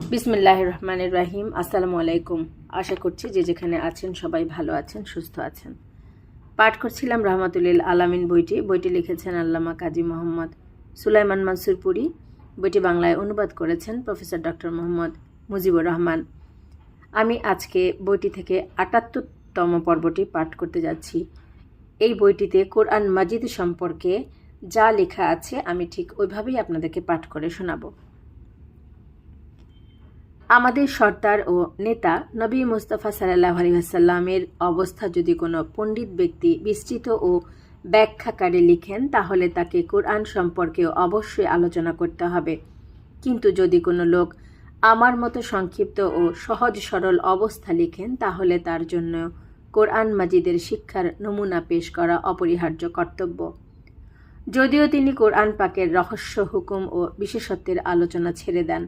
বিসমিল্লাহির রহমানির রহিম। আসসালামু আলাইকুম। আশা করছি যে যেখানে আছেন সবাই ভালো আছেন, সুস্থ আছেন। পাঠ করছিলাম রহমাতুল্লিল আলামিন বইটি লিখেছেন আল্লামা কাজী মোহাম্মদ সুলাইমান মানসুরপুরি। বইটি বাংলায় অনুবাদ করেছেন প্রফেসর ডক্টর মোহাম্মদ মুজিবুর রহমান। আমি আজকে বইটি থেকে ৭৮তম পর্বটি পাঠ করতে যাচ্ছি। এই বইটিতে কোরআন মাজিদ সম্পর্কে যা লেখা আছে আমি ঠিক ওইভাবেই আপনাদেরকে পাঠ করে শোনাব। আমাদের সর্দার ও নেতা নবী মুস্তাফা সাল্লাল্লাহু আলাইহি ওয়াসাল্লামের অবস্থা যদি কোনো পণ্ডিত ব্যক্তি বিস্তৃত ও ব্যাখ্যাকারে লিখেন, তাহলে তাকে কোরআন সম্পর্কে অবশ্যই আলোচনা করতে হবে। কিন্তু যদি কোনো লোক আমার মতো সংক্ষিপ্ত ও সহজ সরল অবস্থা লিখেন, তাহলে তার জন্য কোরআন মাজিদের শিক্ষার নমুনা পেশ করা অপরিহার্য কর্তব্য। যদিও তিনি কোরআন পাকের রহস্য, হুকুম ও বিশেষত্বের আলোচনা ছেড়ে দেন,